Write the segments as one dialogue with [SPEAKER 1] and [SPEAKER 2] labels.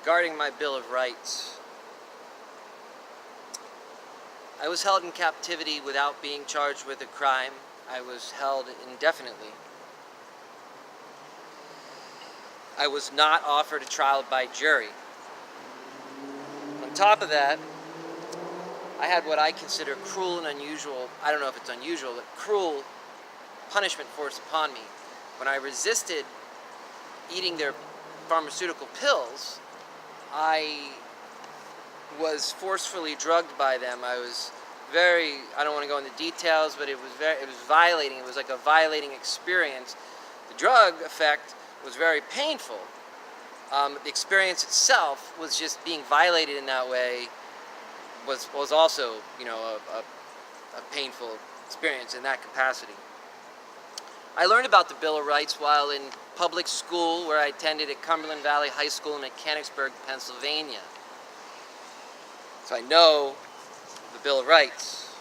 [SPEAKER 1] regarding my Bill of Rights. I was held in captivity without being charged with a crime. I was held indefinitely. I was not offered a trial by jury. On top of that, I had what I consider cruel and unusual, I don't know if it's unusual, but cruel punishment forced upon me. When I resisted eating their pharmaceutical pills, I was forcefully drugged by them. I was I don't want to go into details, but it was violating. It was like a violating experience. The drug effect was very painful. The experience itself was just being violated in that way was also, a painful experience in that capacity. I learned about the Bill of Rights while in public school, where I attended at Cumberland Valley High School in Mechanicsburg, Pennsylvania. So I know the Bill of Rights.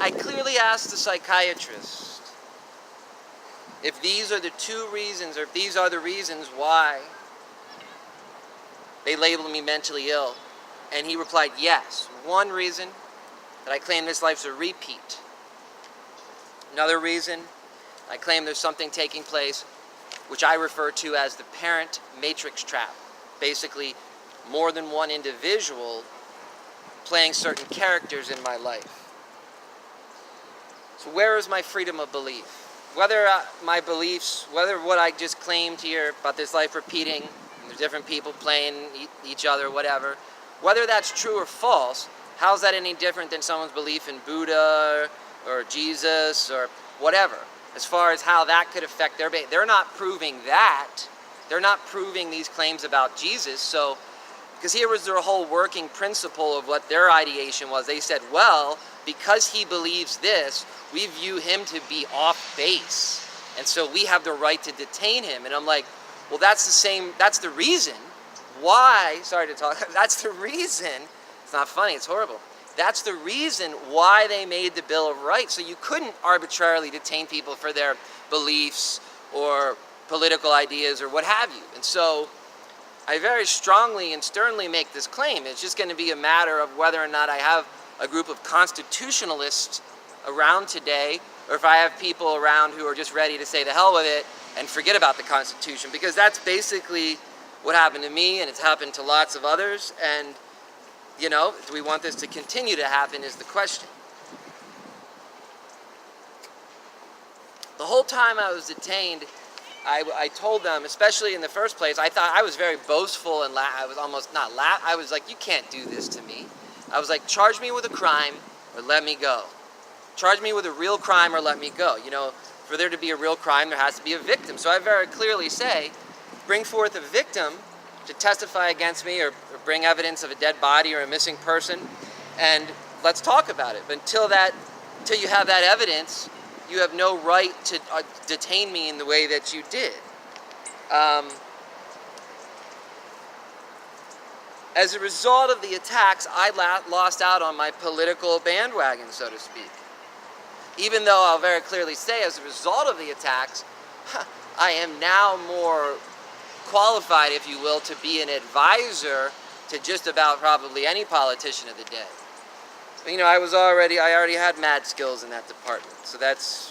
[SPEAKER 1] I clearly asked the psychiatrist if these are the two reasons, or if these are the reasons why they labeled me mentally ill. And he replied, yes. One reason, that I claim this life's a repeat. Another reason, I claim there's something taking place which I refer to as the parent matrix trap. Basically, more than one individual playing certain characters in my life. So where is my freedom of belief? Whether my beliefs, whether what I just claimed here about this life repeating, and there's different people playing each other, whatever, whether that's true or false, how's that any different than someone's belief in Buddha or Jesus or whatever? As far as how that could affect their they're not proving that. They're not proving these claims about Jesus. So, because here was their whole working principle of what their ideation was. They said, well, because he believes this, we view him to be off base. And so we have the right to detain him. And I'm like, well, that's the reason why, that's the reason, it's not funny, it's horrible. That's the reason why they made the Bill of Rights. So you couldn't arbitrarily detain people for their beliefs or political ideas or what have you. And so I very strongly and sternly make this claim. It's just going to be a matter of whether or not I have a group of constitutionalists around today, or if I have people around who are just ready to say the hell with it and forget about the Constitution, because that's basically what happened to me, and it's happened to lots of others. And do we want this to continue to happen is the question. The whole time I was detained, I told them, especially in the first place, I thought I was very boastful, and I was almost not I was like, you can't do this to me. I was like, charge me with a crime or let me go. Charge me with a real crime or let me go. For there to be a real crime, there has to be a victim. So I very clearly say, bring forth a victim to testify against me, or bring evidence of a dead body or a missing person, and let's talk about it. But until you have that evidence, you have no right to detain me in the way that you did. As a result of the attacks, I lost out on my political bandwagon, so to speak. Even though I'll very clearly say, as a result of the attacks, I am now more qualified, if you will, to be an advisor to just about probably any politician of the day. But, I already had mad skills in that department, so that's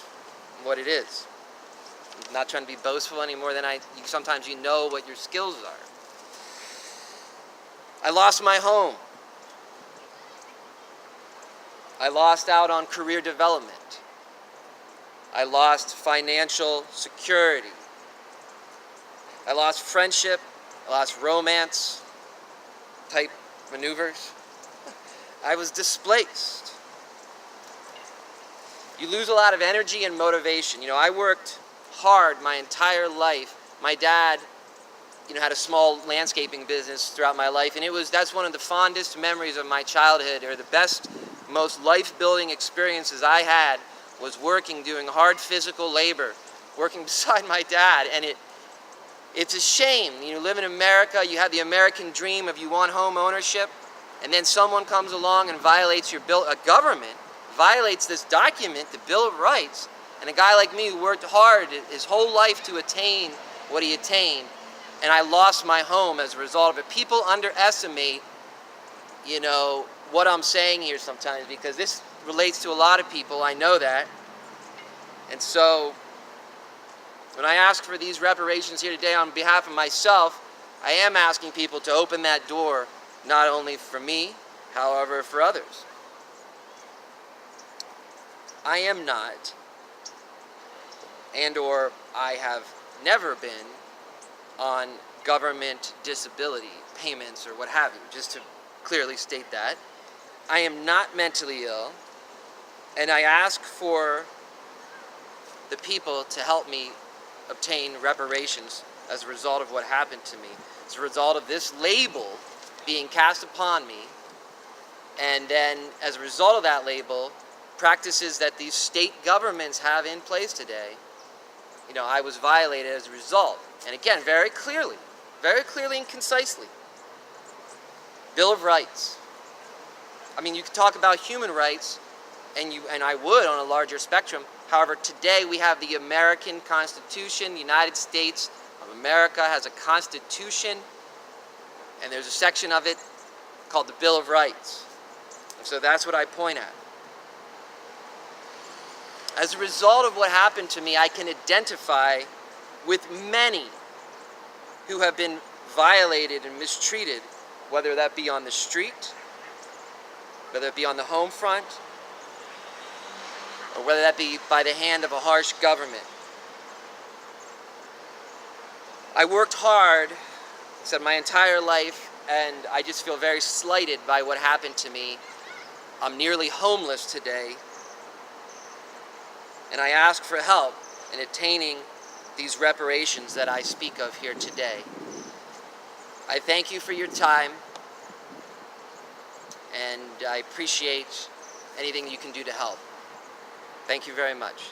[SPEAKER 1] what it is. I'm not trying to be boastful any more than sometimes you know what your skills are. I lost my home. I lost out on career development. I lost financial security. I lost friendship. I lost romance type maneuvers. I was displaced. You lose a lot of energy and motivation. I worked hard my entire life. My dad, had a small landscaping business throughout my life, and that's one of the fondest memories of my childhood, or the best, most life-building experiences I had was working, doing hard physical labor, working beside my dad. And it's a shame. You live in America, you have the American dream of you want home ownership, and then someone comes along and violates a government violates this document, the Bill of Rights, and a guy like me who worked hard his whole life to attain what he attained, and I lost my home as a result of it. People underestimate, what I'm saying here sometimes, because this relates to a lot of people. I know that. And so, when I ask for these reparations here today on behalf of myself, I am asking people to open that door, not only for me, however, for others. I am not, or I have never been, on government disability payments or what have you, just to clearly state that. I am not mentally ill, and I ask for the people to help me obtain reparations as a result of what happened to me, as a result of this label being cast upon me, and then as a result of that label, practices that these state governments have in place today, I was violated as a result. And again, very clearly and concisely. Bill of Rights. I mean, you could talk about human rights, and I would on a larger spectrum. However, today we have the American Constitution. The United States of America has a Constitution, and there's a section of it called the Bill of Rights. And so that's what I point at. As a result of what happened to me, I can identify with many who have been violated and mistreated, whether that be on the street, whether it be on the home front, or whether that be by the hand of a harsh government. I worked hard, my entire life, and I just feel very slighted by what happened to me. I'm nearly homeless today, and I ask for help in attaining these reparations that I speak of here today. I thank you for your time, and I appreciate anything you can do to help. Thank you very much.